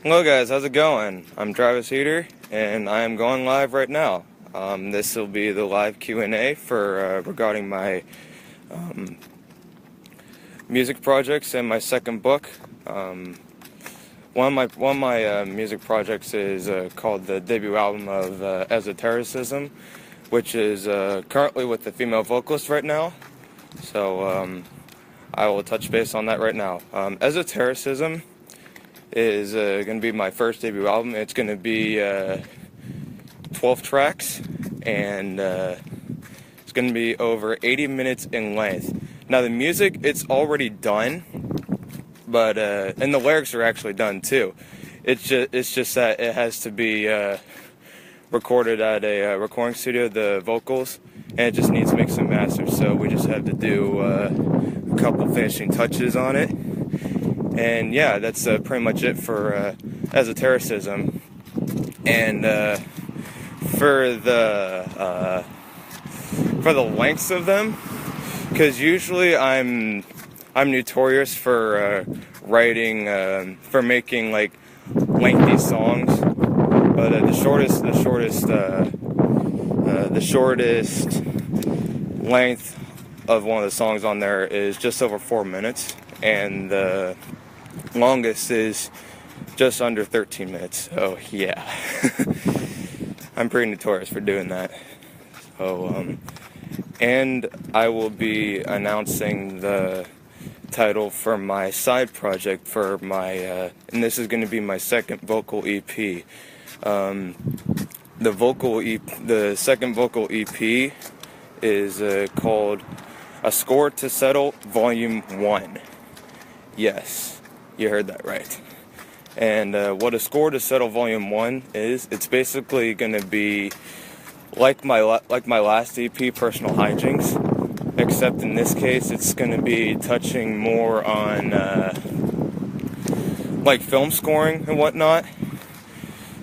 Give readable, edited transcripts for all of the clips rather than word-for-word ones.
Hello guys, how's it going? I'm Travis Heeter, and I am going live right now. This will be the live Q&A for regarding my music projects and my second book. One of my music projects is called the debut album of Esotericism, which is currently with the female vocalist right now. So I will touch base on that right now. Esotericism is going to be my first debut album. It's going to be 12 tracks, and it's going to be over 80 minutes in length. Now the music, it's already done, but and the lyrics are actually done too. It's just that it has to be recorded at a recording studio, the vocals, and it just needs mix and master. So we just have to do a couple finishing touches on it. And yeah, that's pretty much it for esotericism. And for the lengths of them, because usually I'm notorious for writing for making like lengthy songs, but the shortest length of one of the songs on there is just over 4 minutes, and the longest is just under 13 minutes. So yeah, I'm pretty notorious for doing that. So and I will be announcing the title for my side project for my and this is going to be my second vocal EP. The second vocal EP is called A Score to Settle Volume 1. Yes, you heard that right. And what A Score to Settle Volume 1 is, it's basically going to be like my last EP, Personal Hijinks, except in this case it's going to be touching more on like film scoring and whatnot.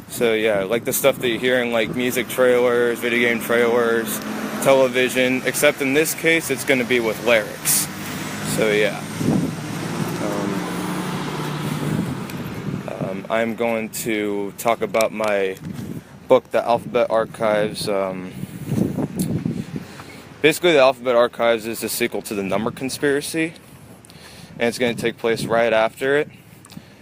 So yeah, like the stuff that you hear in like music trailers, video game trailers, television, except in this case it's going to be with lyrics. So yeah. I'm going to talk about my book, The Alphabet Archives. Basically, The Alphabet Archives is the sequel to The Number Conspiracy, and it's going to take place right after it.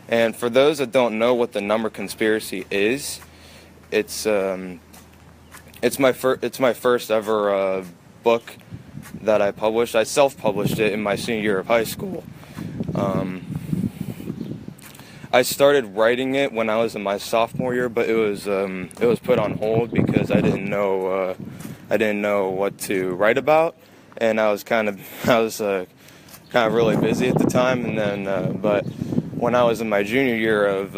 And for those that don't know what The Number Conspiracy is, it's my first ever book that I published. I self-published it in my senior year of high school. I started writing it when I was in my sophomore year, but it was put on hold because I didn't know what to write about, and I was kind of really busy at the time. And then, but when I was in my junior year of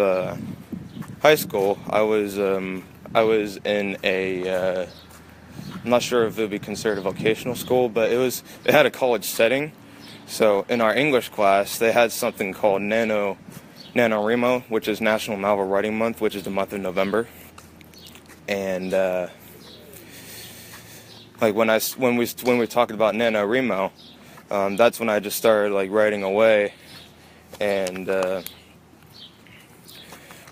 high school, I was in a I'm not sure if it would be considered a vocational school, but it had a college setting. So in our English class, they had something called NaNoWriMo, which is National Novel Writing Month, which is the month of November. And like when we talked about NaNoWriMo, that's when I just started like writing away. And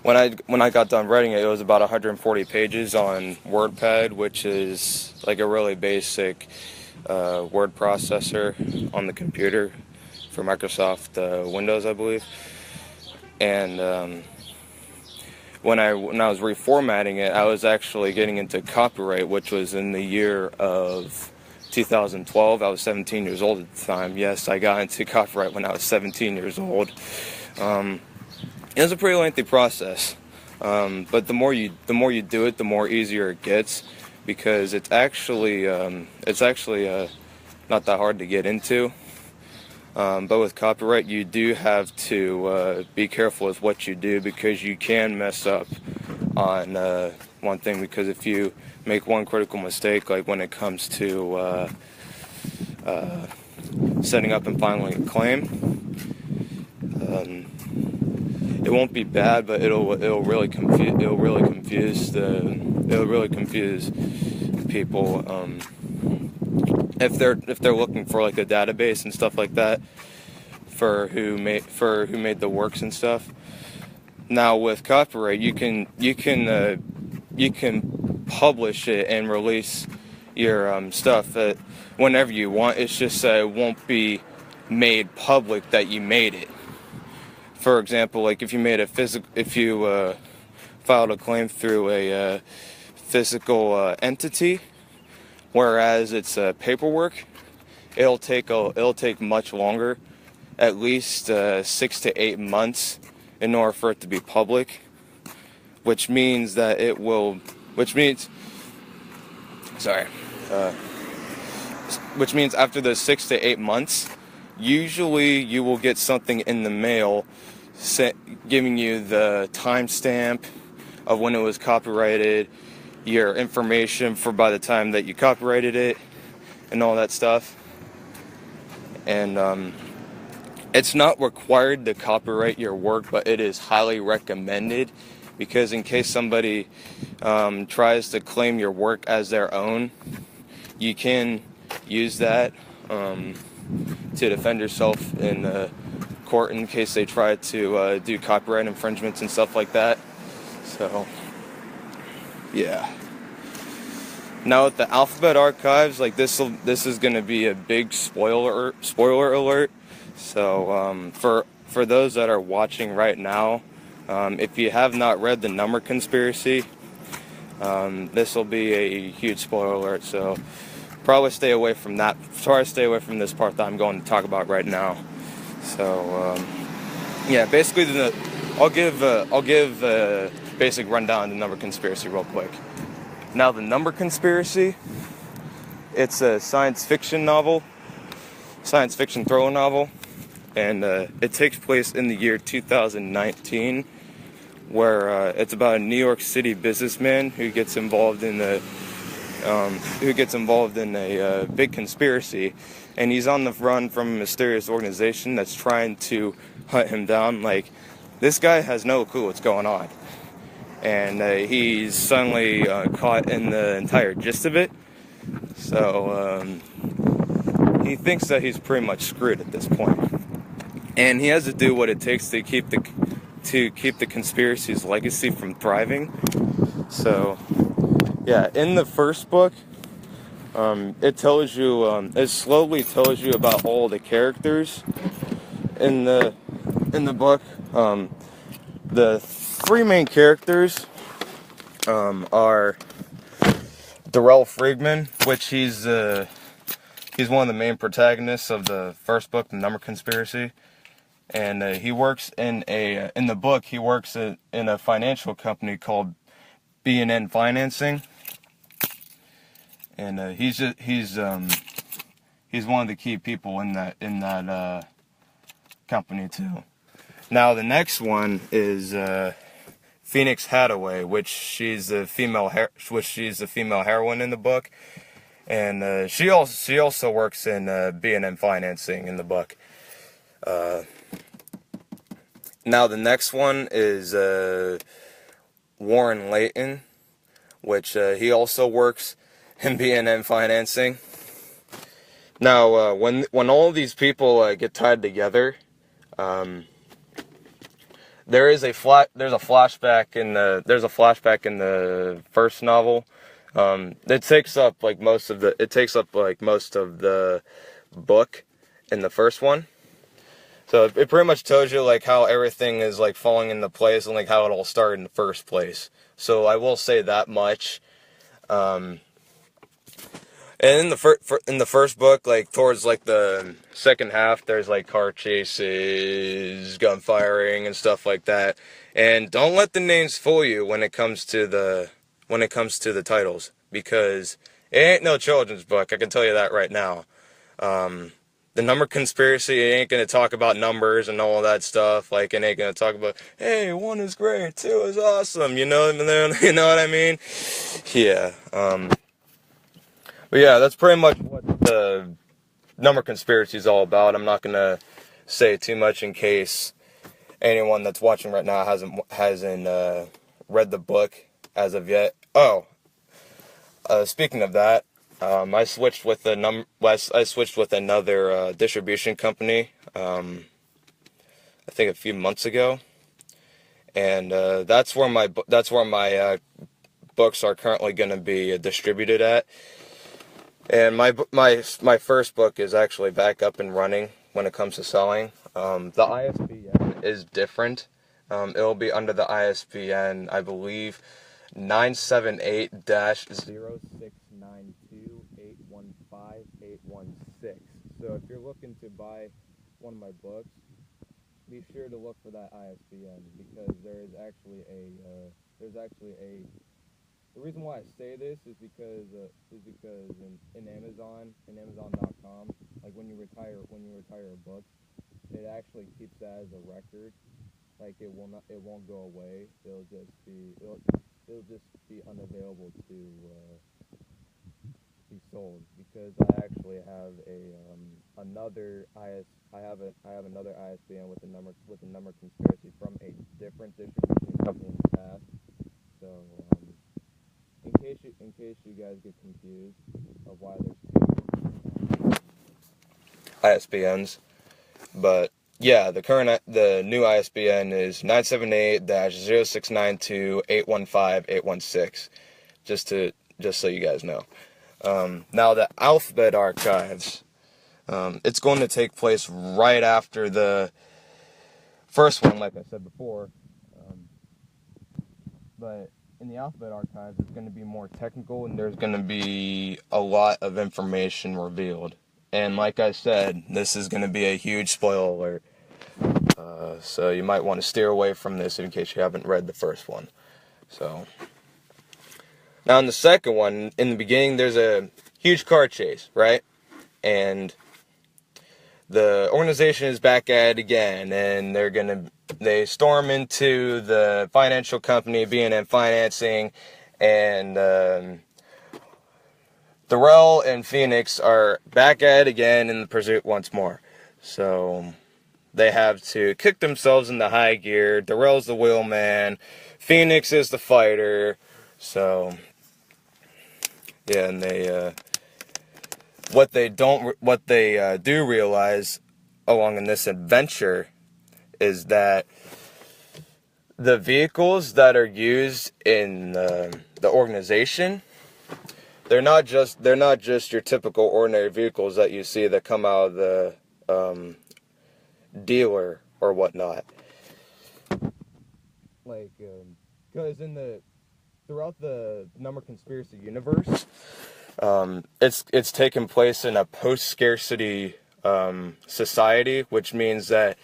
when I got done writing it, it was about 140 pages on WordPad, which is like a really basic word processor on the computer for Microsoft Windows, I believe. And when I was reformatting it, I was actually getting into copyright, which was in the year of 2012. I was 17 years old at the time. Yes, I got into copyright when I was 17 years old. It was a pretty lengthy process, but the more you do it, the more easier it gets, because it's actually not that hard to get into. But with copyright, you do have to be careful with what you do, because you can mess up on one thing. Because if you make one critical mistake, like when it comes to setting up and filing a claim, it won't be bad, but it'll really confuse people. If they're looking for like a database and stuff like that for who made the works and stuff. Now with copyright, you can publish it and release your stuff whenever you want. It's just it won't be made public that you made it. For example, like if you made if you filed a claim through a physical entity, whereas it's paperwork, it'll take much longer, at least 6 to 8 months, in order for it to be public. Which means that which means after those 6 to 8 months, usually you will get something in the mail giving you the timestamp of when it was copyrighted, your information for by the time that you copyrighted it, and all that stuff. And it's not required to copyright your work, but it is highly recommended, because in case somebody tries to claim your work as their own, you can use that to defend yourself in court in case they try to do copyright infringements and stuff like that. So, yeah. Now with the Alphabet Archives, like this is going to be a big spoiler alert. So for those that are watching right now, if you have not read The Number Conspiracy, this will be a huge spoiler alert. So probably stay away from that. Try to stay away from this part that I'm going to talk about right now. So yeah, basically I'll give a basic rundown of The Number Conspiracy real quick. Now, The Number Conspiracy, it's a science fiction thriller novel, and it takes place in the year 2019, where it's about a New York City businessman who gets involved in a big conspiracy, and he's on the run from a mysterious organization that's trying to hunt him down. Like, this guy has no clue what's going on. And he's suddenly caught in the entire gist of it. So he thinks that he's pretty much screwed at this point. And he has to do what it takes to keep the conspiracy's legacy from thriving. So yeah, in the first book, it slowly tells you about all the characters in the book. The three main characters are Darrell Friedman, which he's one of the main protagonists of the first book, The Number Conspiracy, and he works in the book he works in a financial company called B&N Financing, and he's one of the key people in that company too. Now the next one is Phoenix Hathaway, which she's the female heroine in the book, and she also works in B&M Financing in the book. Now the next one is Warren Layton, which he also works in B&M Financing. Now when all these people get tied together, there's a flashback in the first novel. It takes up most of the book in the first one. So it pretty much tells you like how everything is like falling into place and like how it all started in the first place. So I will say that much. And in the first book, like towards like the second half, there's like car chases, gunfiring, and stuff like that. And don't let the names fool you when it comes to the titles, because it ain't no children's book. I can tell you that right now. The Number Conspiracy, it ain't gonna talk about numbers and all that stuff. Like, it ain't gonna talk about, hey, 1 is great, 2 is awesome. You know what I mean? Yeah. But yeah, that's pretty much what the Number Conspiracy is all about. I'm not gonna say too much in case anyone that's watching right now hasn't read the book as of yet. Oh, speaking of that, I switched with another distribution company. I think a few months ago, and that's where my books are currently going to be distributed at. And my first book is actually back up and running when it comes to selling. The ISBN is different. It'll be under the ISBN, I believe, 978-0692-815-816. So if you're looking to buy one of my books, be sure to look for that ISBN, because there's actually a the reason why I say this is because in Amazon.com, like when you retire a book, it actually keeps that as a record. Like it won't go away. It'll just be unavailable to be sold, because I actually have another ISBN with a number conspiracy from a different distribution company in the past. So in case you guys get confused of why there's two ISBNs, but yeah, the new ISBN is 978-0692-815-816. Just so you guys know. Now the Alphabet Archives, it's going to take place right after the first one, like I said before. But in the Alphabet Archives, it's going to be more technical, and there's going to be a lot of information revealed. And like I said, this is going to be a huge spoiler alert. So you might want to steer away from this in case you haven't read the first one. So now in the second one, in the beginning, there's a huge car chase, right? And the organization is back at it again, and they storm into the financial company, B&M Financing, and Darrell and Phoenix are back at it again in the pursuit once more. So they have to kick themselves into high gear. Darrell's the wheelman, Phoenix is the fighter. So yeah, and what they do realize along in this adventure is that the vehicles that are used in the organization, they're not just your typical ordinary vehicles that you see that come out of the dealer or whatnot. Like, because throughout the Number Conspiracy universe, it's taken place in a post-scarcity society, which means that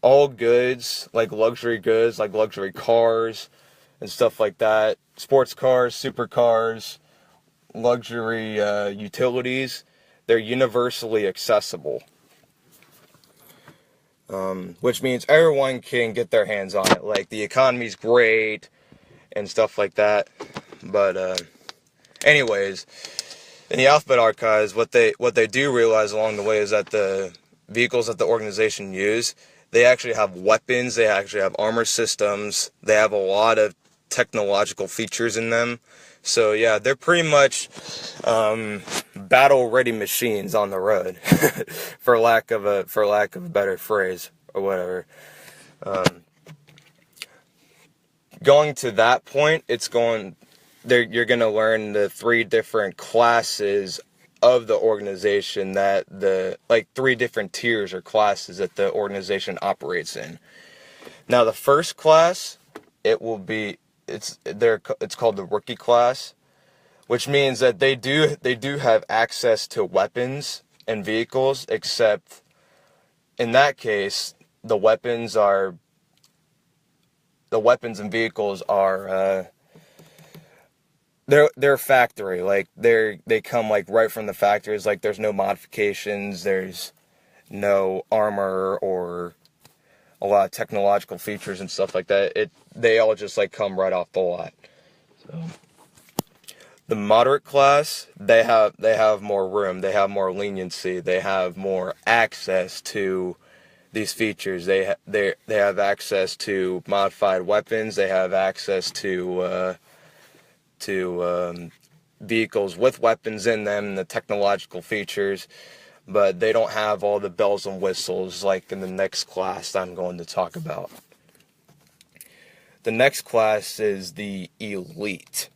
all goods, like luxury cars and stuff like that, sports cars, supercars, luxury utilities, they're universally accessible. Which means everyone can get their hands on it. Like, the economy's great and stuff like that. But anyways, in the Alphabet Archives, what they do realize along the way is that the vehicles that the organization use, they actually have weapons, they actually have armor systems, they have a lot of technological features in them. So yeah, they're pretty much battle-ready machines on the road, for lack of a better phrase or whatever. Going to that point, you're going to learn the three different classes of the organization, three different tiers or classes that the organization operates in. Now, the first class, it's called the rookie class, which means that they do have access to weapons and vehicles, except in that case, the weapons and vehicles are they're factory, like they come like right from the factories. Like, there's no modifications, there's no armor or a lot of technological features and stuff like that. They all just like come right off the lot. So the moderate class, they have more room, they have more leniency, they have more access to these features. They have access to modified weapons, they have access to vehicles with weapons in them, the technological features, but they don't have all the bells and whistles like in the next class that I'm going to talk about. the next class is the Elite.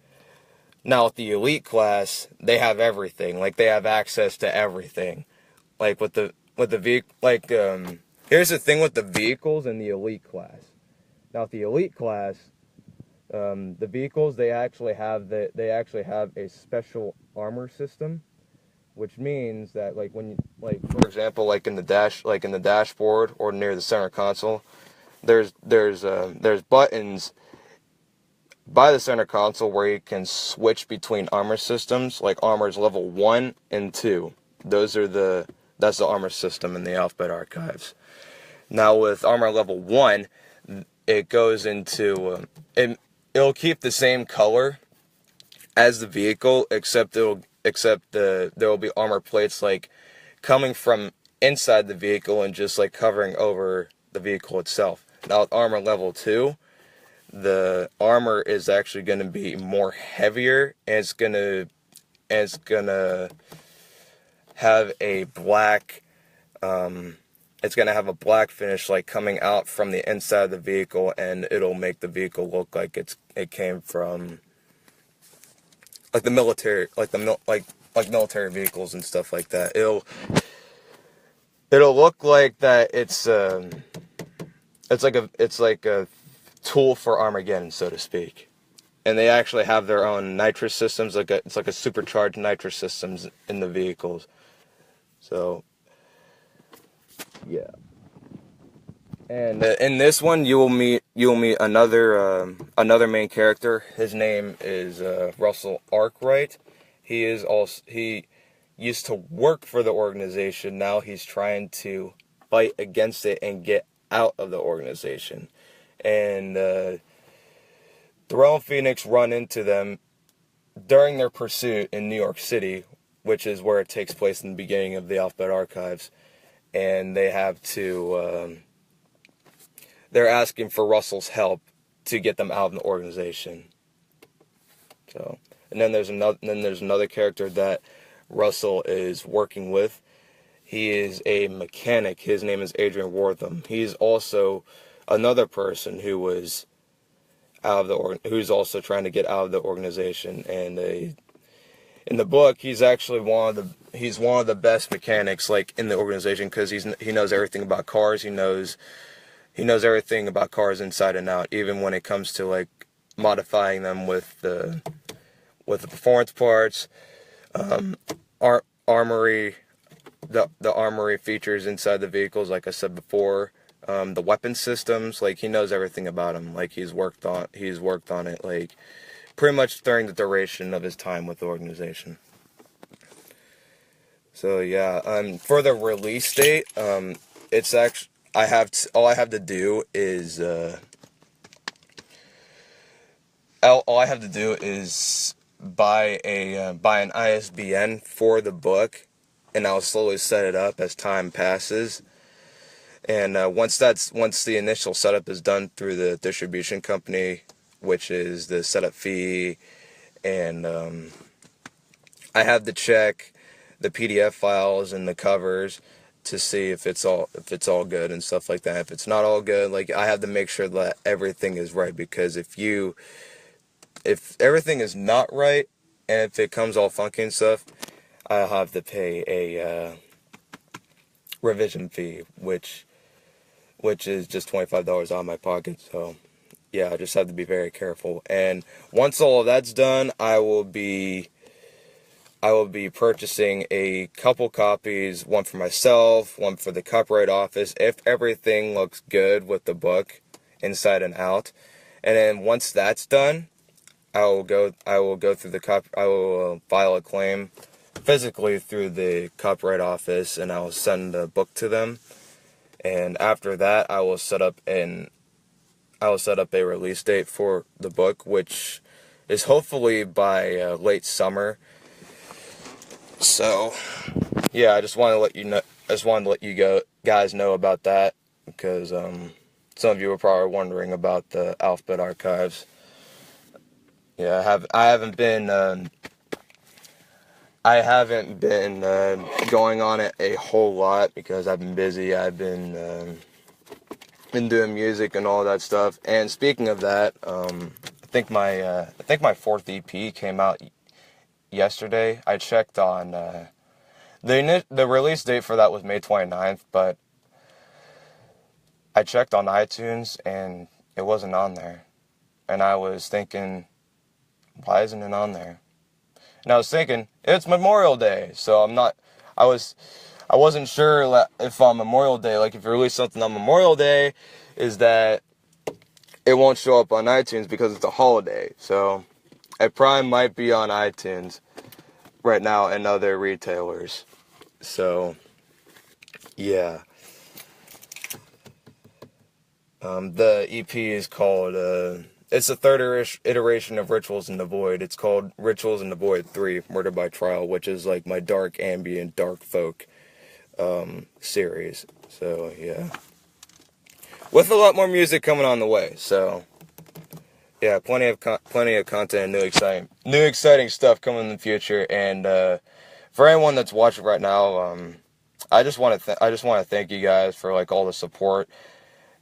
Now, with the Elite class, they have everything. Like, they have access to everything. Like, with the vehicle, like, here's the thing with the vehicles in the Elite class. Now, with the Elite class, the vehicles, they actually have a special armor system, which means that, like, when you, like, for example, like in the dashboard or near the center console, there's buttons by the center console where you can switch between armor systems, like armors level 1 and 2. That's the armor system in the Alphabet Archives. Now, with armor level 1, it goes into it'll keep the same color as the vehicle, except there will be armor plates, like, coming from inside the vehicle and just, like, covering over the vehicle itself. Now, with armor level 2, the armor is actually going to be more heavier, and it's gonna have a black finish, like, coming out from the inside of the vehicle, and it'll make the vehicle look like it came from, like, the military, like military vehicles and stuff like that. It'll look like that it's like a tool for Armageddon, so to speak. And they actually have their own nitrous systems, it's like a supercharged nitrous systems in the vehicles. So, yeah. And in this one, you'll meet another main character. His name is Russell Arkwright. He used to work for the organization. Now he's trying to fight against it and get out of the organization. And Thorell and Phoenix run into them during their pursuit in New York City, which is where it takes place in the beginning of the Alphabet Archives. And they have to they're asking for Russell's help to get them out of the organization. So, and then there's another character that Russell is working with. He is a mechanic. His name is Adrian Wortham. He's also another person who was who's also trying to get out of the organization. And in the book, he's actually one of the best mechanics, like, in the organization, because he knows everything about cars. He knows everything about cars inside and out, even when it comes to, like, modifying them with the performance parts, armory, the armory features inside the vehicles, like I said before, the weapon systems. Like, he knows everything about them. Like, he's worked on it, like, pretty much during the duration of his time with the organization. So yeah, for the release date, it's actually, all I have to do is buy an ISBN for the book, and I'll slowly set it up as time passes. And once the initial setup is done through the distribution company, which is the setup fee, and I have to check the PDF files and the covers to see if it's all good and stuff like that. If it's not all good, like, I have to make sure that everything is right, because if everything is not right, and if it comes all funky and stuff, I'll have to pay a revision fee, which is just $25 out of my pocket. So yeah, I just have to be very careful. And once all of that's done, I will be purchasing a couple copies, one for myself, one for the copyright office, if everything looks good with the book inside and out. And then once that's done, I will file a claim physically through the copyright office, and I will send the book to them. And after that, I will set up a release date for the book, which is hopefully by late summer. So, yeah, I just wanted to let you guys know about that, because some of you were probably wondering about the Alphabet Archives. Yeah, I haven't been going on it a whole lot because I've been busy. I've been and doing music and all that stuff. And speaking of that, I think my fourth EP came out yesterday. I checked on the release date for that was May 29th, but I checked on iTunes and it wasn't on there. And I was thinking, why isn't it on there? And I was thinking, it's Memorial Day, so I wasn't sure if on Memorial Day, like if you release something on Memorial Day, is that it won't show up on iTunes because it's a holiday. So it probably might be on iTunes right now and other retailers. So yeah. The EP is called, it's the third iteration of Rituals in the Void. It's called Rituals in the Void 3, Murder by Trial, which is like my dark ambient, dark folk series. So, yeah. With a lot more music coming on the way, so yeah, plenty of content and new exciting stuff coming in the future. And for anyone that's watching right now, I just want to thank you guys for like all the support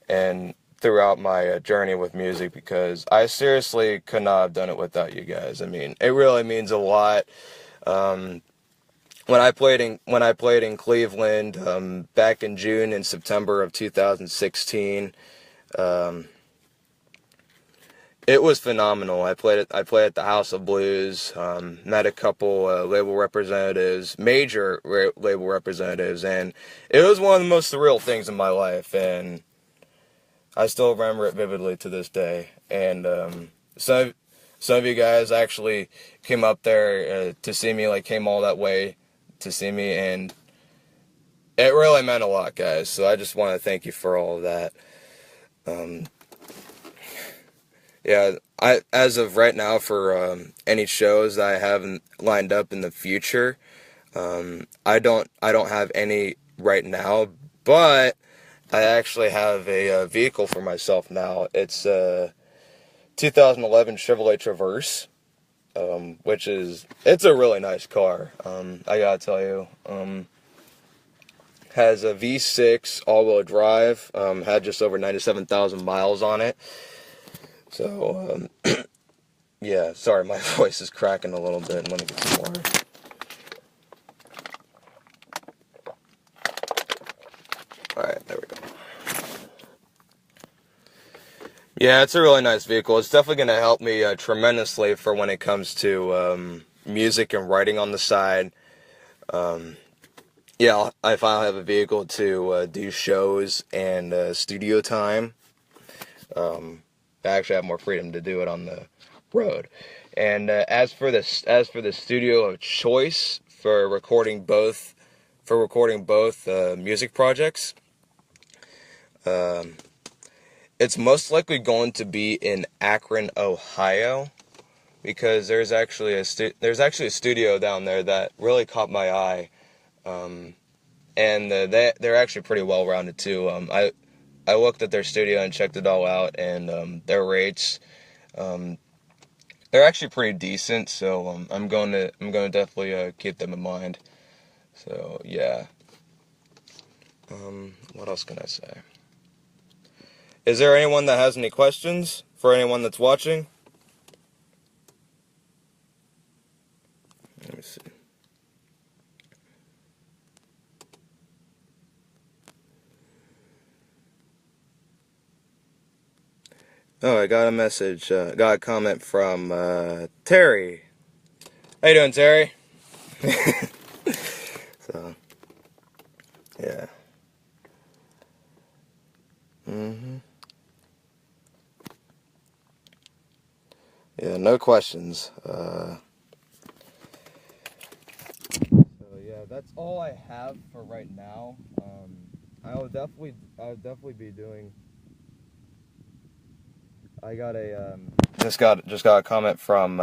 and throughout my journey with music, because I seriously could not have done it without you guys. I mean, it really means a lot. When I played in Cleveland back in June and September of 2016, it was phenomenal. I played at the House of Blues, met a couple label representatives, major label representatives, and it was one of the most surreal things in my life, and I still remember it vividly to this day. And some of you guys actually came up there to see me, like came all that way to see me, and it really meant a lot, guys. So I just want to thank you for all of that. Yeah, as of right now, for any shows that I have lined up in the future, I don't have any right now, but I actually have a vehicle for myself now. It's a 2011 Chevrolet Traverse, it's a really nice car. I gotta tell you, has a V6 all-wheel drive. Had just over 97,000 miles on it. So yeah, sorry, my voice is cracking a little bit. Let me get some water. All right, there we go. Yeah, it's a really nice vehicle. It's definitely going to help me tremendously for when it comes to music and writing on the side. Yeah, if I have a vehicle to do shows and studio time, I actually have more freedom to do it on the road. And as for the studio of choice for recording both music projects, it's most likely going to be in Akron, Ohio, because there's actually a studio down there that really caught my eye, and they're actually pretty well rounded too. I looked at their studio and checked it all out, and their rates, they're actually pretty decent. So I'm going to definitely keep them in mind. So yeah. What else can I say? Is there anyone that has any questions for anyone that's watching? Let me see. Oh, I got a message, got a comment from Terry. How you doing, Terry? So, yeah. Yeah, no questions. So yeah, that's all I have for right now. I'll definitely be doing. I got a just got a comment from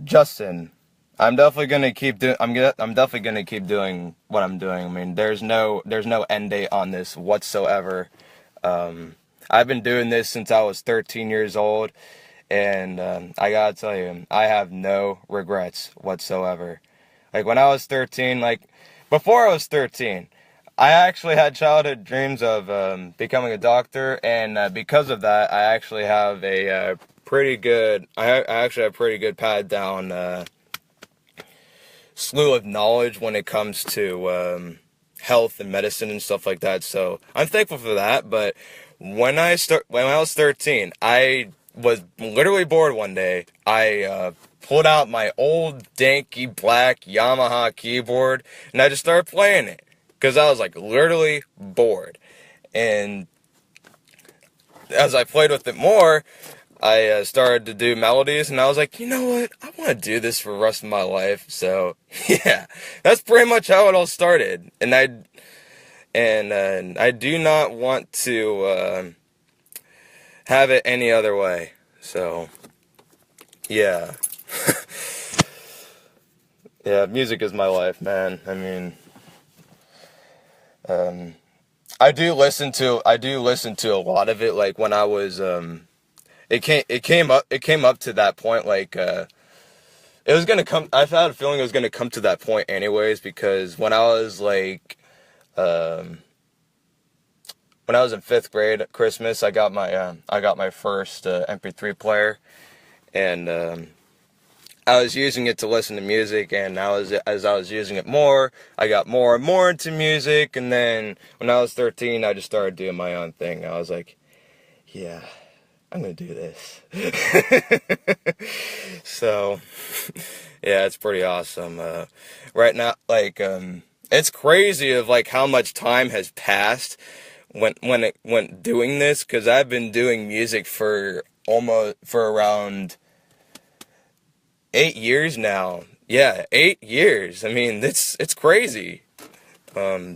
Justin. I'm definitely gonna keep I'm definitely gonna keep doing what I'm doing. I mean, there's no end date on this whatsoever. I've been doing this since I was 13 years old, and I gotta tell you, I have no regrets whatsoever. Like when I was 13, like before I was 13, I actually had childhood dreams of becoming a doctor, and because of that, I actually have a pretty good. I actually have pretty good pad down slew of knowledge when it comes to health and medicine and stuff like that. So I'm thankful for that. But when I was 13, I was literally bored one day. I pulled out my old danky black Yamaha keyboard and I just started playing it because I was like literally bored. And as I played with it more, I started to do melodies, and I was like, you know what? I want to do this for the rest of my life. So, yeah, that's pretty much how it all started. And I do not want to have it any other way. So, yeah. Yeah, music is my life, man. I mean, I do listen to a lot of it. Like when I was it came up to that point, like it was gonna come. I've had a feeling it was gonna come to that point anyways, because when I was like when I was in 5th grade at Christmas, I got my first MP3 player, and I was using it to listen to music, and as I was using it more, I got more and more into music, and then when I was 13, I just started doing my own thing. I was like, yeah, I'm gonna do this. So, yeah, it's pretty awesome. Right now, like, it's crazy of like how much time has passed when doing this, because I've been doing music for around 8 years now. Yeah, 8 years. I mean, it's crazy. Yeah,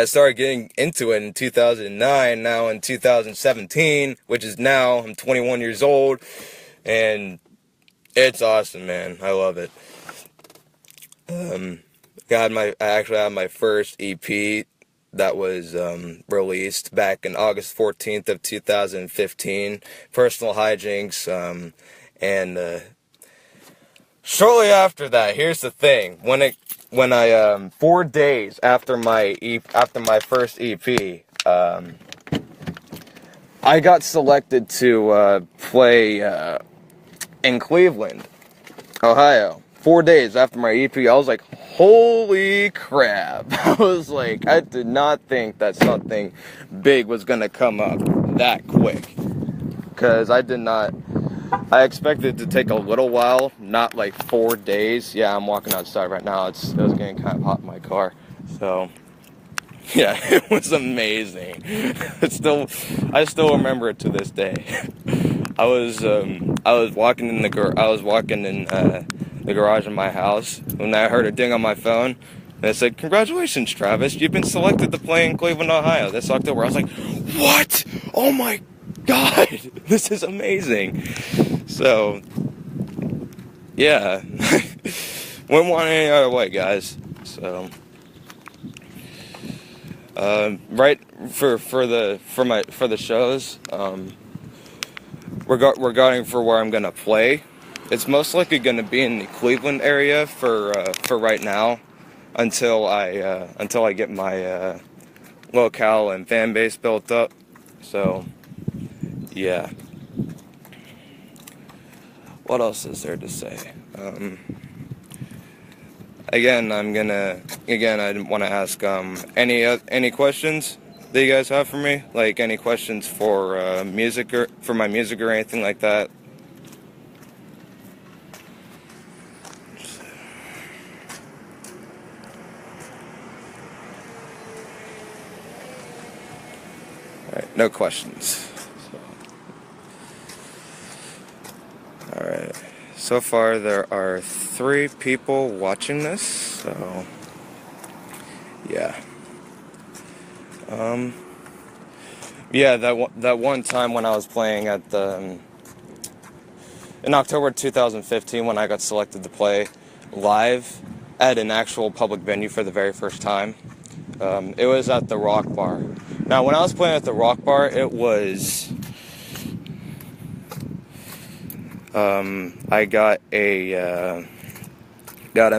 I started getting into it in 2009, now in 2017, which is now, I'm 21 years old, and it's awesome, man. I love it. I actually had my first EP that was released back in August 14th of 2015, Personal Hijinks, and shortly after that, here's the thing, when I 4 days after my first EP, I got selected to play in Cleveland, Ohio. 4 days after my EP, I was like, holy crap. I was like, I did not think that something big was gonna come up that quick, because I expected it to take a little while, not like 4 days. Yeah, I'm walking outside right now. It was getting kind of hot in my car. So, yeah, it was amazing. I still remember it to this day. I was walking in the garage of my house when I heard a ding on my phone, and it said, "Congratulations, Travis, you've been selected to play in Cleveland, Ohio this October." I was like, "What? Oh my God, this is amazing." So, yeah, wouldn't want it any other way, guys. So, right for the shows, regarding for where I'm gonna play, it's most likely gonna be in the Cleveland area for right now, until I get my locale and fan base built up. So, yeah. What else is there to say? Again, I didn't want to ask any questions that you guys have for me, like any questions for music or for my music or anything like that. All right, no questions. All right. So far, there are 3 people watching this, so yeah. Yeah, that one time when I was playing at in October 2015, when I got selected to play live at an actual public venue for the very first time, it was at the Rock Bar. Now, when I was playing at the Rock Bar, it was I got a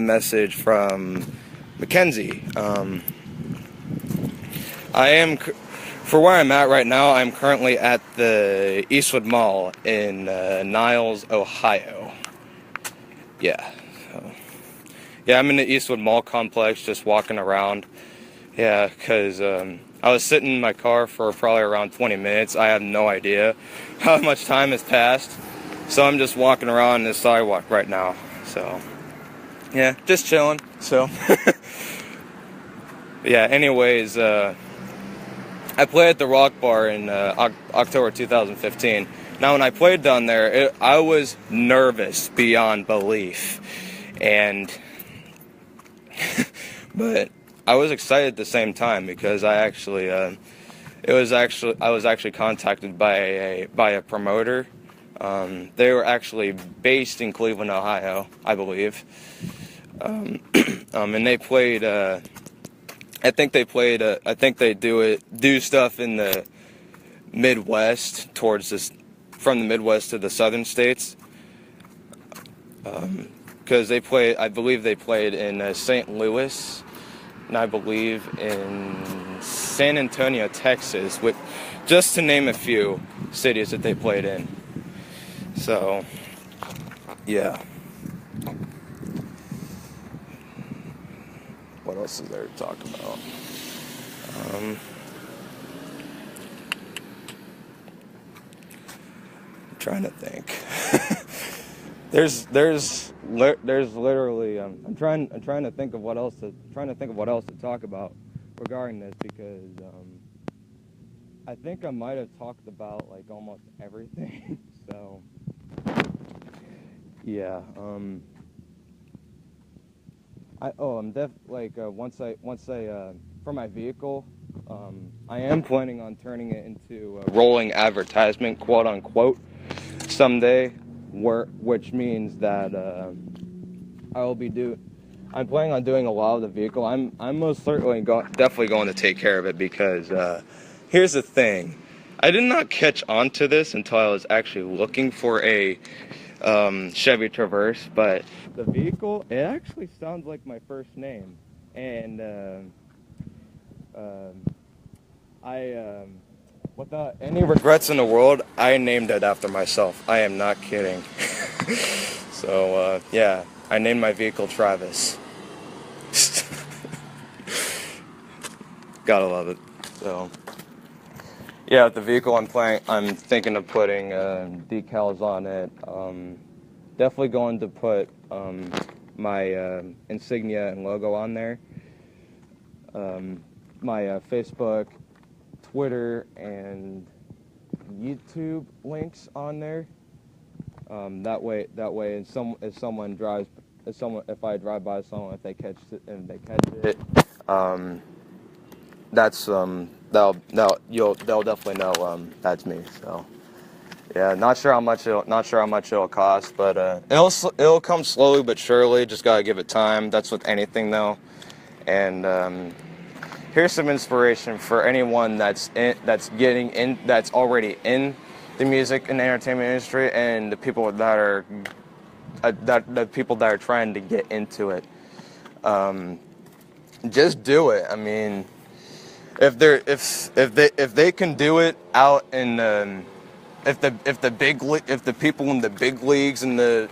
message from Mackenzie, For where I'm at right now, I'm currently at the Eastwood Mall in Niles, Ohio. Yeah. So, yeah, I'm in the Eastwood Mall complex, just walking around. Yeah, because I was sitting in my car for probably around 20 minutes. I have no idea how much time has passed. So I'm just walking around the sidewalk right now. So, yeah, just chilling. So, yeah, anyways, I played at the Rock Bar in October 2015. Now, when I played down there, I was nervous beyond belief, and but I was excited at the same time because I was actually contacted by a promoter. They were actually based in Cleveland, Ohio, I believe, and they played. I think they do stuff in the Midwest from the Midwest to the southern states. Because I believe they played in St. Louis, and I believe in San Antonio, Texas, just to name a few cities that they played in. So, yeah. What else is there to talk about? I'm trying to think. there's literally I'm trying to think of what else to talk about regarding this, because I think I might have talked about like almost everything. So yeah. Once I for my vehicle, I am planning on turning it into a rolling advertisement, quote unquote, someday, which means that I'm planning on doing a lot of the vehicle. I'm most certainly definitely going to take care of it, because here's the thing. I did not catch on to this until I was actually looking for a Chevy Traverse, but the vehicle, it actually sounds like my first name, and without any regrets in the world, I named it after myself. I am not kidding. So yeah, I named my vehicle Travis. Gotta love it. So yeah, the vehicle I'm thinking of putting decals on it. Definitely going to put my insignia and logo on there. My Facebook, Twitter, and YouTube links on there. That way, if I drive by someone, if they catch it, they'll definitely know that's me. So yeah, not sure how much it'll cost, but it'll come slowly but surely. Just gotta give it time. That's with anything though. And here's some inspiration for anyone that's already in the music and entertainment industry, and the people that are trying to get into it. Just do it. I mean, if they can do it out in if the people in the big leagues in the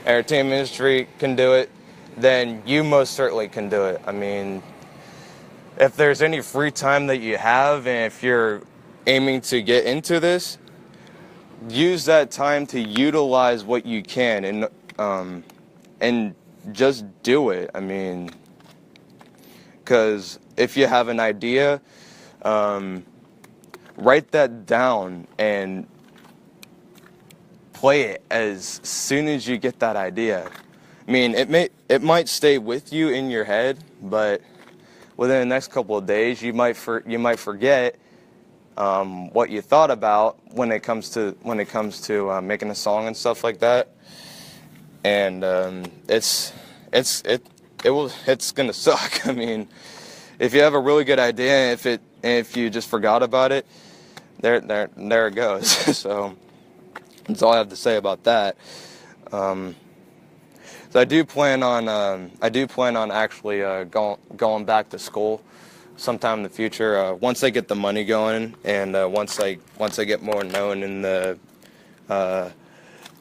entertainment industry can do it, then you most certainly can do it. I mean, if there's any free time that you have, and if you're aiming to get into this, use that time to utilize what you can, and just do it. I mean, because if you have an idea, write that down and play it as soon as you get that idea. I mean, it might stay with you in your head, but within the next couple of days, you might forget what you thought about when it comes to making a song and stuff like that. And it's gonna suck. I mean, if you have a really good idea, and if you just forgot about it, there it goes. So that's all I have to say about that. So I do plan on actually going back to school sometime in the future. Once I get the money going, and once I get more known in the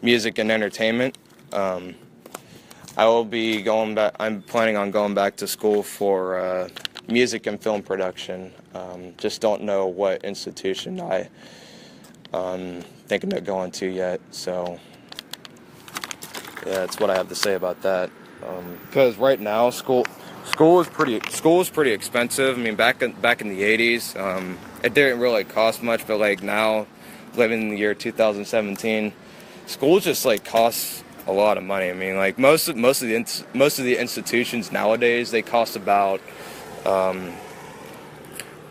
music and entertainment, I will be going back. I'm planning on going back to school for music and film production. Just don't know what institution I'm thinking of going to yet. So yeah, that's what I have to say about that. Because right now, school is pretty expensive. I mean, back in the 80s, it didn't really cost much, but like now, living in the year 2017, school just like costs a lot of money. I mean, like most of the institutions nowadays, they cost about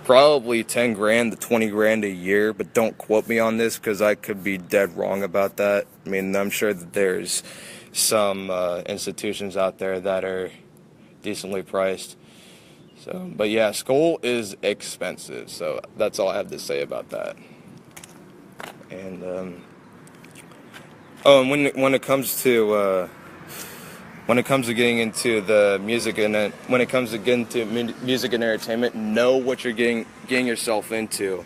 probably 10 grand to 20 grand a year, but don't quote me on this because I could be dead wrong about that. I mean, I'm sure that there's some institutions out there that are decently priced. So, but yeah, school is expensive. So that's all I have to say about that. And when it comes to getting into the music and music and entertainment, know what you're getting yourself into,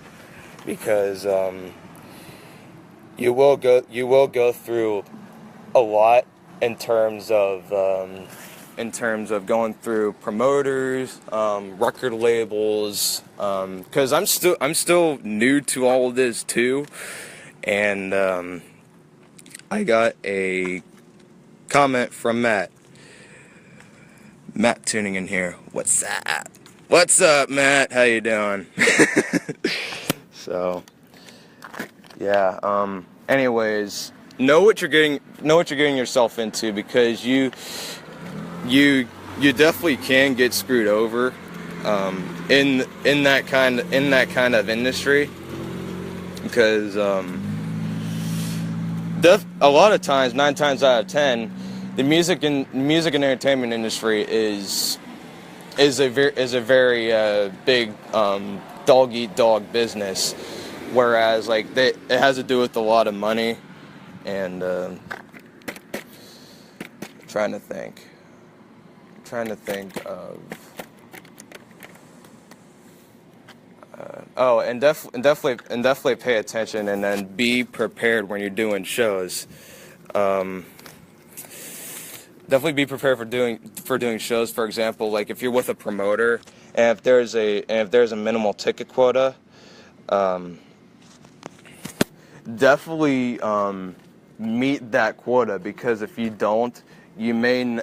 because you will go through a lot in terms of going through promoters, record labels, because I'm still new to all of this too, and I got a comment from Matt tuning in here. What's up, Matt? How you doing? So yeah, anyways, know what you're getting yourself into, because you definitely can get screwed over in that kind of industry, because a lot of times, 9 times out of 10, the music and entertainment industry is a very big dog eat dog business, whereas like it has to do with a lot of money. And trying to think of and definitely pay attention, and then be prepared when you're doing shows. Definitely be prepared for doing shows. For example, like if you're with a promoter, and if there's a minimal ticket quota, definitely meet that quota, because if you don't, there's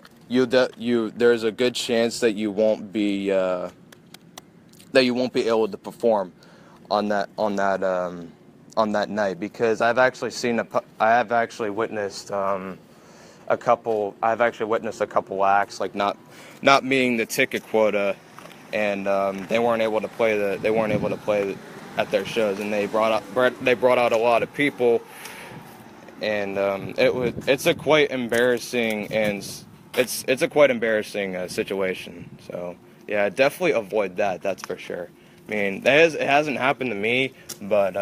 a good chance that you won't be able to perform on that night, because I've actually witnessed a couple acts like not meeting the ticket quota, and they weren't able to play at their shows, and they brought out a lot of people, and it's a quite embarrassing situation. So yeah, definitely avoid that. That's for sure. I mean, it hasn't happened to me, but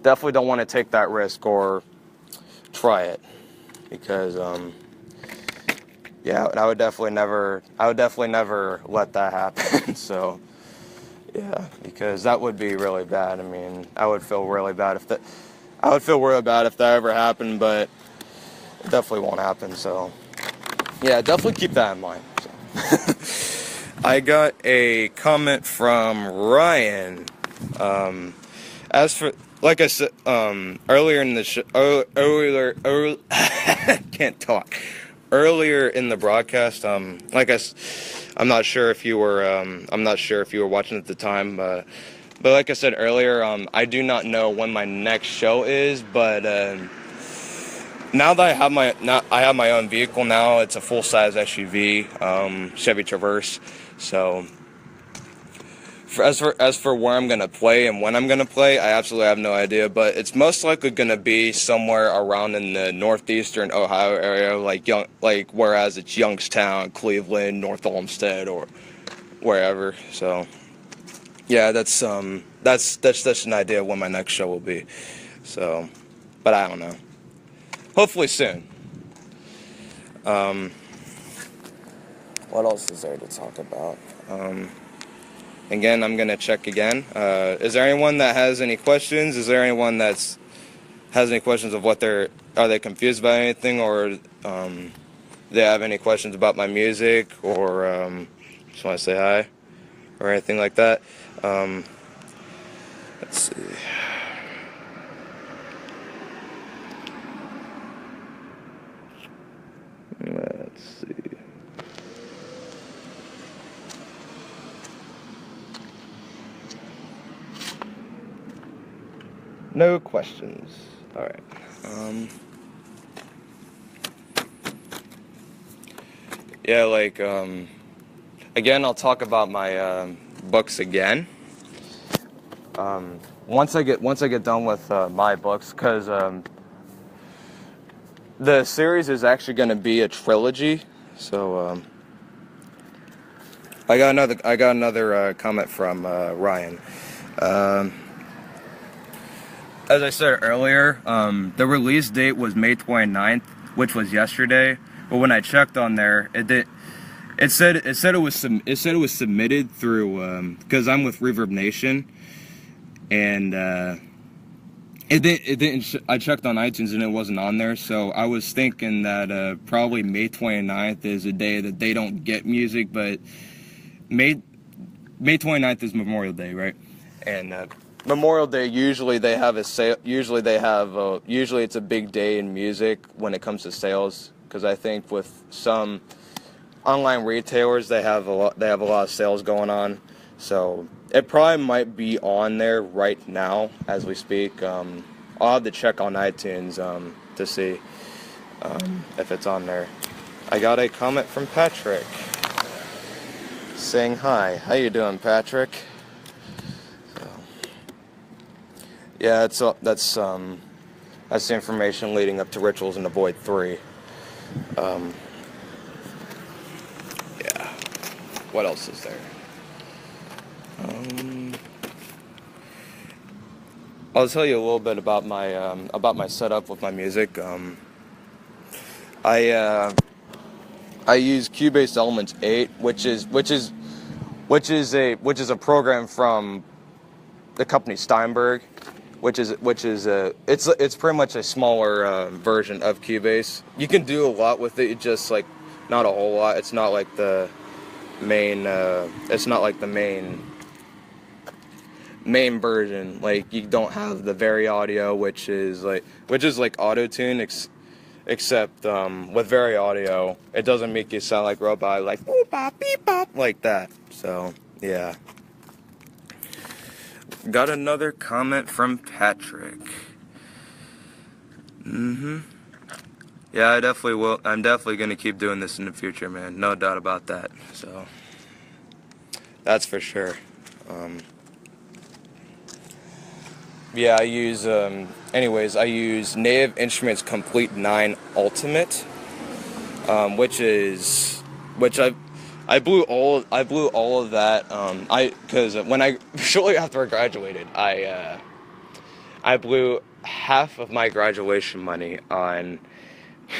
definitely don't want to take that risk or try it, because yeah, I would definitely never let that happen. So yeah, because that would be really bad. I mean, I would feel really bad if that ever happened, but it definitely won't happen. So yeah, definitely keep that in mind. So. I got a comment from Ryan. As for, like I said earlier in the show, can't talk. Earlier in the broadcast, I'm not sure if you were watching at the time, but like I said earlier, I do not know when my next show is, but now that I have my own vehicle now, it's a full-size SUV, Chevy Traverse. So as for where I'm gonna play and when I'm gonna play, I absolutely have no idea. But it's most likely gonna be somewhere around in the northeastern Ohio area, whereas it's Youngstown, Cleveland, North Olmsted, or wherever. So yeah, that's an idea of when my next show will be. So, but I don't know. Hopefully soon. What else is there to talk about? again, I'm gonna check again. Is there anyone that has any questions? Is there anyone that's has any questions of what are they confused about anything, or they have any questions about my music, or just want to say hi, or anything like that? Let's see. Let's see. No questions. All right. Yeah, like again, I'll talk about my books again. Once I get done with my books, because the series is actually going to be a trilogy. So I got another comment from Ryan. As I said earlier, the release date was May 29th, which was yesterday. But when I checked on there, it said it was submitted through because I'm with Reverb Nation, and it didn't. I checked on iTunes and it wasn't on there. So I was thinking that probably May 29th is a day that they don't get music, but May 29th is Memorial Day, right? And Memorial Day, usually they have a sale. Usually it's a big day in music when it comes to sales, because I think with some online retailers they have a lot of sales going on. So it probably might be on there right now as we speak. I'll have to check on iTunes to see if it's on there. I got a comment from Patrick saying hi. How you doing, Patrick? Yeah, that's the information leading up to Rituals in the Void 3. Yeah. What else is there? I'll tell you a little bit about my setup with my music. I use Cubase Elements 8, which is a program from the company Steinberg, which is it's pretty much a smaller version of Cubase. You can do a lot with it, just like not a whole lot. It's not like the main main version. Like, you don't have the Very Audio, which is like auto-tune, except with Very Audio it doesn't make you sound like robot, like boop bop beep bop like that. So yeah. Got another comment from Patrick. Yeah, I definitely will. I'm definitely going to keep doing this in the future, man. No doubt about that. So, that's for sure. Yeah, I use, I use Native Instruments Complete 9 Ultimate, which I blew all of that, because shortly after I graduated, I blew half of my graduation money on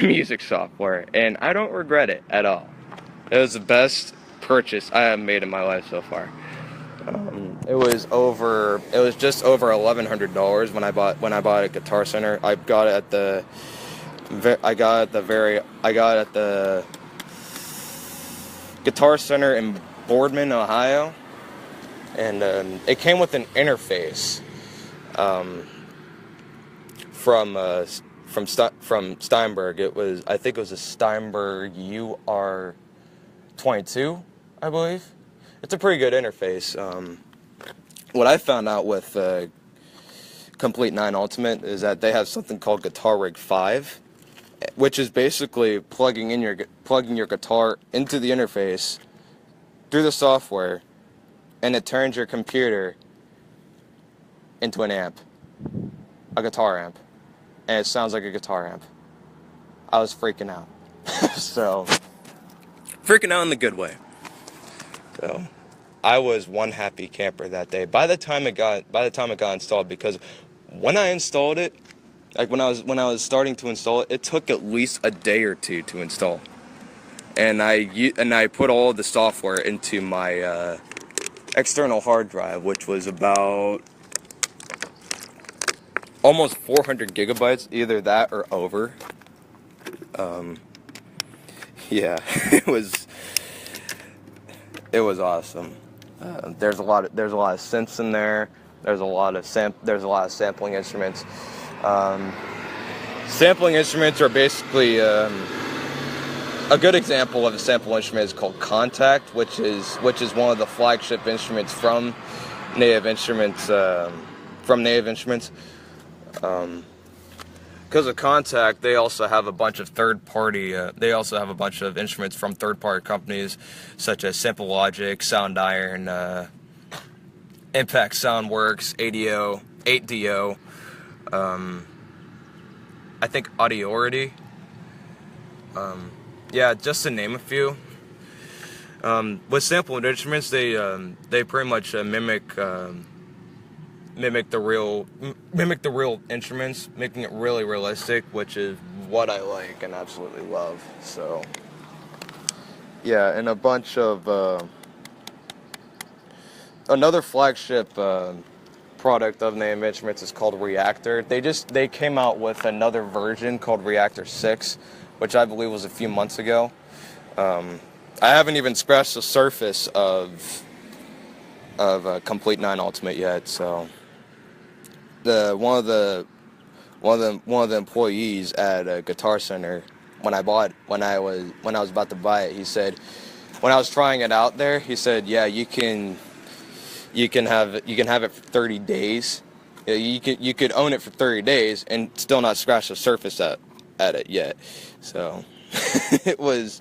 music software, and I don't regret it at all. It was the best purchase I have made in my life so far. It was just over $1,100 when I bought a Guitar Center. I got it at the Guitar Center in Boardman, Ohio, and it came with an interface from Steinberg. I think it was a Steinberg UR22, I believe. It's a pretty good interface. What I found out with Complete 9 Ultimate is that they have something called Guitar Rig 5, which is basically plugging your guitar into the interface through the software, and it turns your computer into an amp, a guitar amp, and it sounds like a guitar amp. I was freaking out. So, freaking out in the good way. So, I was one happy camper that day. By the time it got installed, because when I installed it, like when I was starting to install it, it took at least a day or two to install. And I put all of the software into my external hard drive, which was about almost 400 gigabytes, either that or over. Yeah, it was awesome. There's a lot of synths in there. There's a lot of sampling instruments. Sampling instruments are basically a good example of a sample instrument is called Contact, which is one of the flagship instruments from Native Instruments. Because of Contact, they also have a bunch of third-party. They also have a bunch of instruments from third-party companies, such as Simple Logic, Sound Iron, Impact Soundworks, ADO, 8DO. I think Audiority. Yeah, just to name a few. With sampled instruments, they pretty much mimic the real instruments, making it really realistic, which is what I like and absolutely love. So yeah, and a bunch of another flagship product of Native Instruments is called Reactor. They came out with another version called Reactor 6, which I believe was a few months ago. I haven't even scratched the surface of Complete 9 Ultimate yet, so one of the employees at a Guitar Center, when I was about to buy it, he said, when I was trying it out there, he said, yeah, you can have it for 30 days. Yeah, you could own it for 30 days and still not scratch the surface at it yet. So it was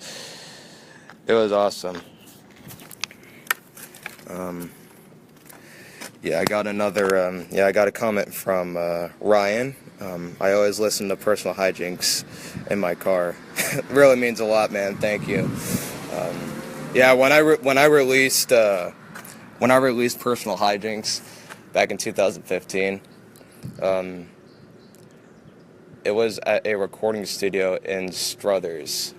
awesome. Yeah, I got a comment from Ryan. I always listen to Personal Hijinks in my car. It really means a lot, man. Thank you. Yeah, when I released Personal Hijinks back in 2015, it was at a recording studio in Struthers.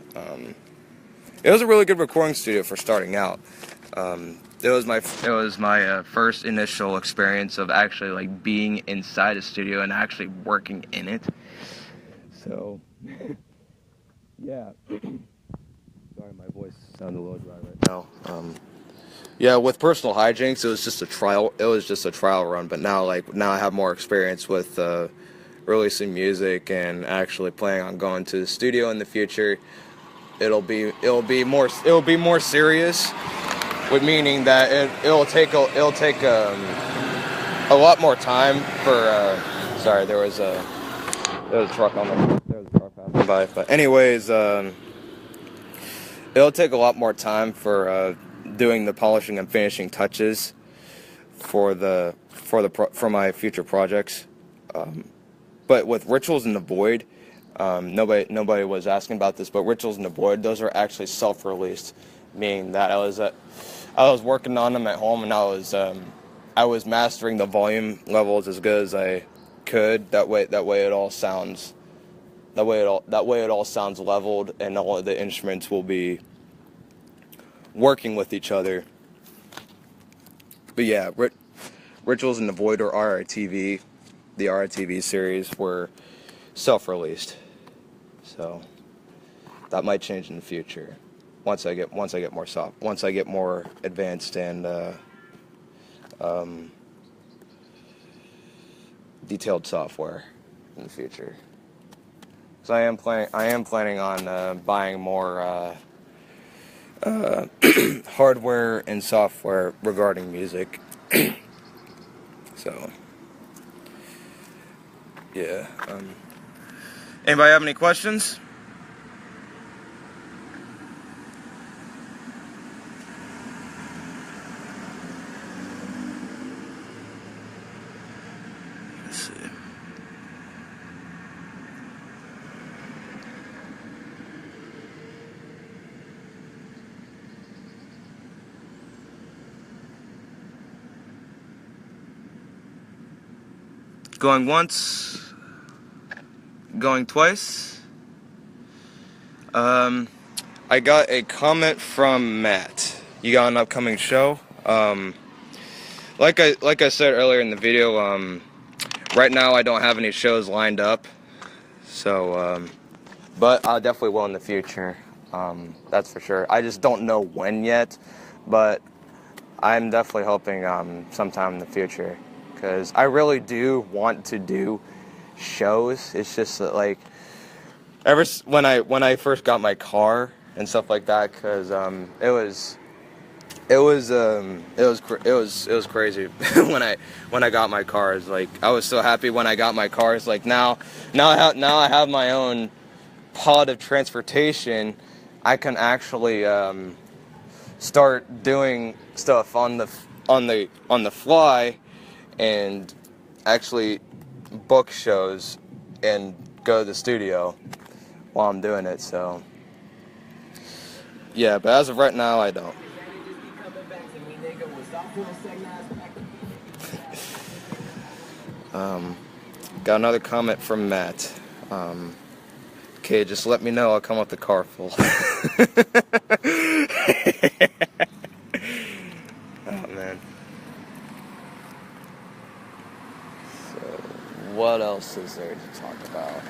It was a really good recording studio for starting out. It was my first initial experience of actually like being inside a studio and actually working in it. So yeah. Sorry, my voice sounds a little dry right now. Yeah, with Personal Hijinks, it was just a trial. It was just a trial run. But now I have more experience with releasing music and actually planning on going to the studio in the future. It'll be more serious. With meaning that it'll take a lot more time for. Sorry, there was a truck passing by. But anyways, it'll take a lot more time for doing the polishing and finishing touches for my future projects. But with Rituals in the Void, nobody was asking about this, but Rituals in the Void, those are actually self-released, meaning that I was working on them at home, and I was mastering the volume levels as good as I could. That way it all sounds leveled, and all of the instruments will be working with each other. But yeah, Rituals in the Void or RRTV, the RRTV series were self-released, so that might change in the future. Once I get more advanced and detailed software in the future. So I am planning on buying more hardware and software regarding music. So yeah. Anybody have any questions? Going once, going twice. I got a comment from Matt. You got an upcoming show? like I said earlier in the video, right now I don't have any shows lined up, so but I definitely will in the future. That's for sure. I just don't know when yet, but I'm definitely hoping sometime in the future, because I really do want to do shows. It's just that, like, when I first got my car and stuff like that, because it was crazy when I got my cars. Like, I was so happy when I got my cars. Like, now I have my own pod of transportation. I can actually start doing stuff on the fly, and actually book shows and go to the studio while I'm doing it. So yeah, but as of right now, I don't. Got another comment from Matt. Okay, just let me know. I'll come with the car full. Oh man. So what else is there to talk about?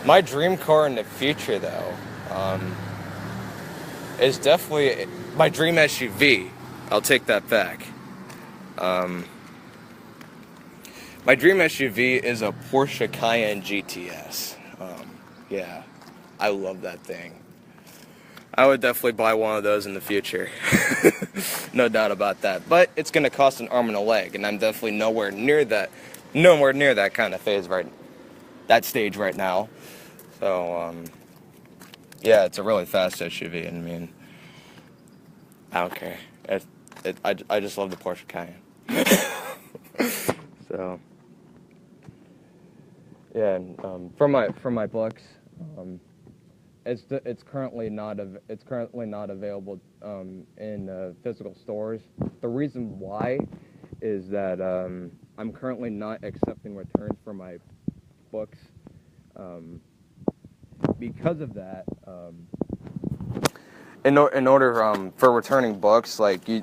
My dream car in the future, though, is definitely my dream SUV. I'll take that back. My dream SUV is a Porsche Cayenne GTS. Yeah, I love that thing. I would definitely buy one of those in the future. No doubt about that. But it's going to cost an arm and a leg, and I'm definitely nowhere near that kind of that stage right now. So, yeah, it's a really fast SUV, and I mean, I don't care. I just love the Porsche Cayenne. So, yeah, and for my books, it's currently not available in physical stores. The reason why is that I'm currently not accepting returns for my books. Because of that, in order for returning books, like you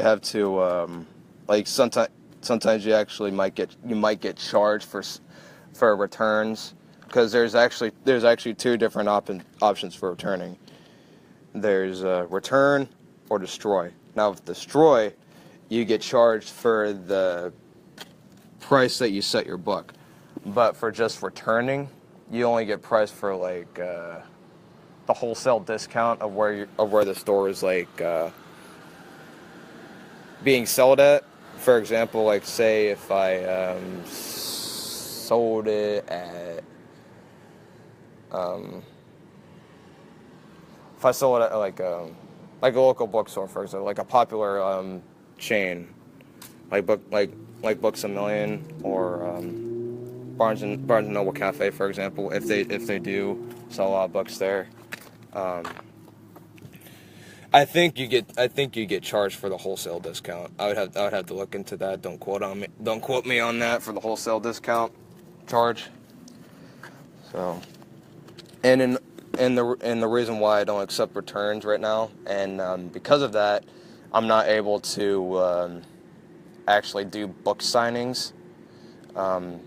have to like sometimes you actually might get charged for returns, because there's actually two different options for returning. There's return or destroy. Now, with destroy, you get charged for the price that you set your book, but for just returning, you only get priced for like the wholesale discount of where the store is like being sold at. For example, like, say if I sold it at if I sold it at like a local bookstore, for example, like a popular chain, like Books a Million, or Barnes and Noble Cafe, for example, if they do sell a lot of books there. I think you get charged for the wholesale discount. I would have to look into that. Don't quote me on that for the wholesale discount charge. So, and the reason why I don't accept returns right now, and because of that, I'm not able to actually do book signings. I'm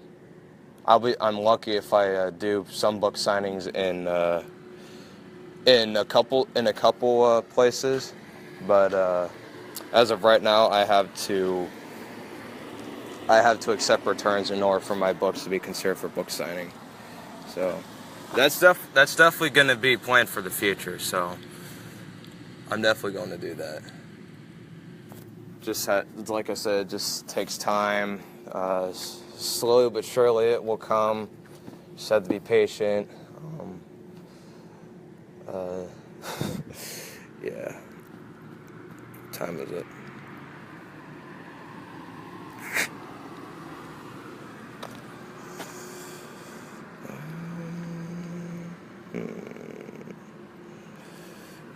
lucky if I do some book signings in a couple places, but as of right now, I have to accept returns in order for my books to be considered for book signing. So that's definitely going to be planned for the future. So I'm definitely going to do that. Like I said, it just takes time. Slowly but surely, it will come. Just have to be patient. Yeah. What time is it?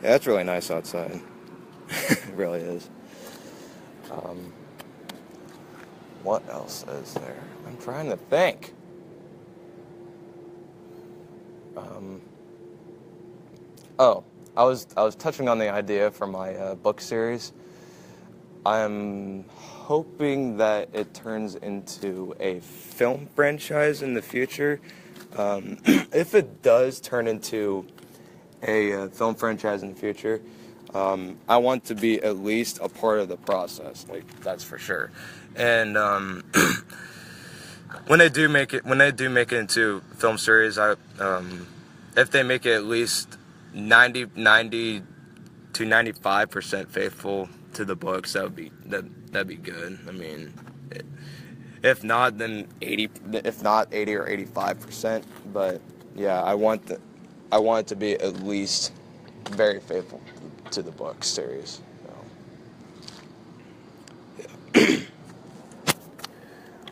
Yeah, it's really nice outside. It really is. What else is there? I'm trying to think. Oh, I was touching on the idea for my book series. I'm hoping that it turns into a film franchise in the future. If it does turn into a film franchise in the future, I want to be at least a part of the process. Like, that's for sure. And when they do make it into film series, if they make it at least 90 to 95% faithful to the books, that'd be good. I mean, if not, then 80. If not 80 or 85%. But yeah, I want it to be at least very faithful to the book series. So, yeah.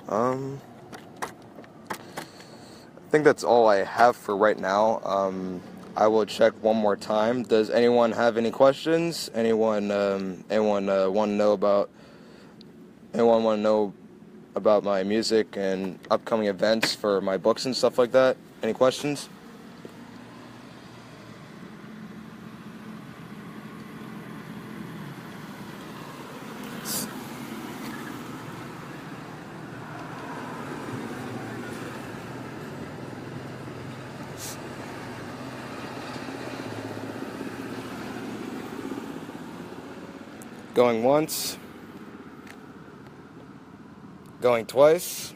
I think that's all I have for right now. I will check one more time. Does anyone have any questions? Anyone want to know about my music and upcoming events for my books and stuff like that? Any questions? Going once. Going twice.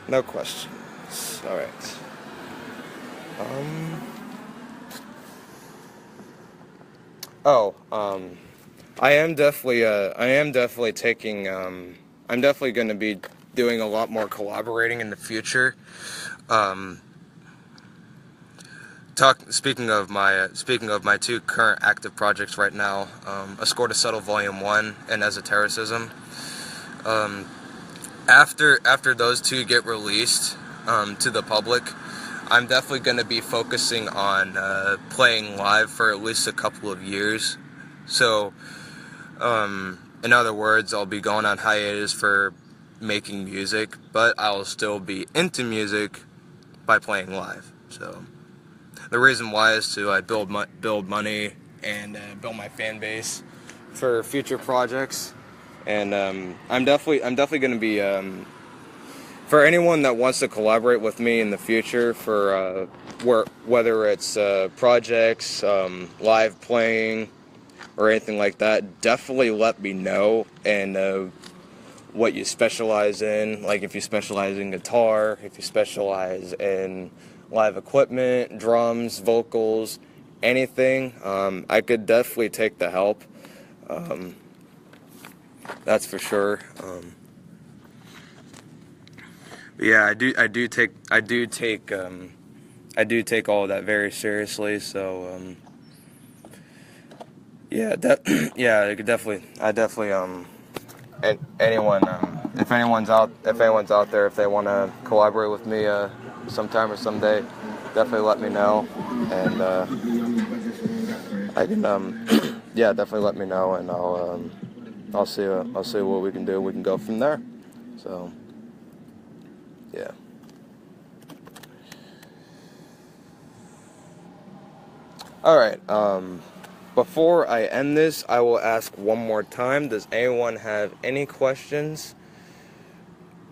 No questions. All right. I am definitely taking. I'm definitely going to be doing a lot more collaborating in the future. Speaking of my two current active projects right now, A Score to Settle Volume 1 and Esotericism. After those two get released to the public, I'm definitely going to be focusing on playing live for at least a couple of years. So, in other words, I'll be going on hiatus for making music, but I'll still be into music by playing live. So, the reason why is to build money and build my fan base for future projects. And I'm definitely going to be for anyone that wants to collaborate with me in the future for whether it's projects, live playing, or anything like that. Definitely let me know and what you specialize in. Like if you specialize in guitar, if you specialize in live equipment, drums, vocals, anything. I could definitely take the help. That's for sure. Yeah, I do take all of that very seriously. So yeah, I definitely anyone if anyone's out there, if they want to collaborate with me sometime or someday, definitely let me know, and I can yeah, definitely let me know, and I'll see what we can do. We can go from there. So yeah. All right. Before I end this, I will ask one more time. Does anyone have any questions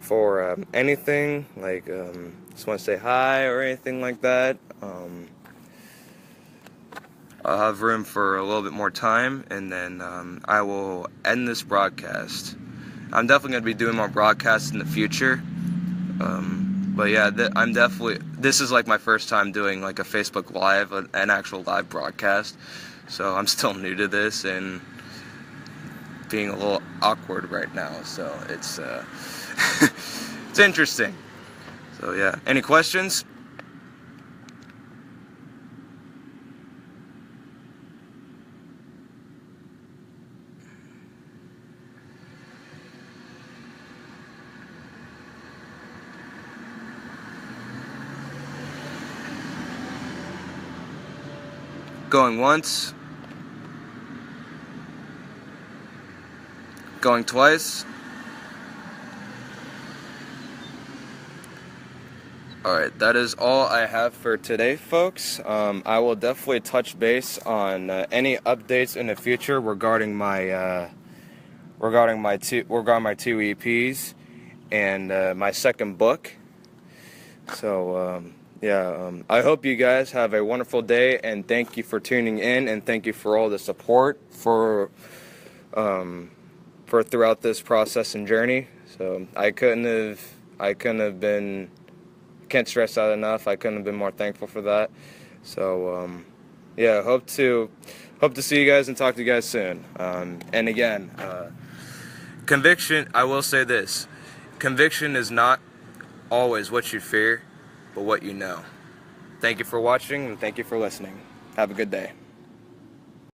for anything? Like, just want to say hi or anything like that? I'll have room for a little bit more time, and then I will end this broadcast. I'm definitely going to be doing more broadcasts in the future. But yeah, this is like my first time doing like a Facebook Live, an actual live broadcast. So I'm still new to this and being a little awkward right now. So it's it's interesting. So yeah, any questions? Going once. Going twice. Alright, that is all I have for today, folks. I will definitely touch base on any updates in the future regarding my two EPs and my second book. So I hope you guys have a wonderful day, and thank you for tuning in, and thank you for all the support for throughout this process and journey. So can't stress that enough. I couldn't have been more thankful for that. So hope to see you guys and talk to you guys soon. And again, conviction, I will say this: conviction is not always what you fear, but what you know. Thank you for watching, and thank you for listening. Have a good day.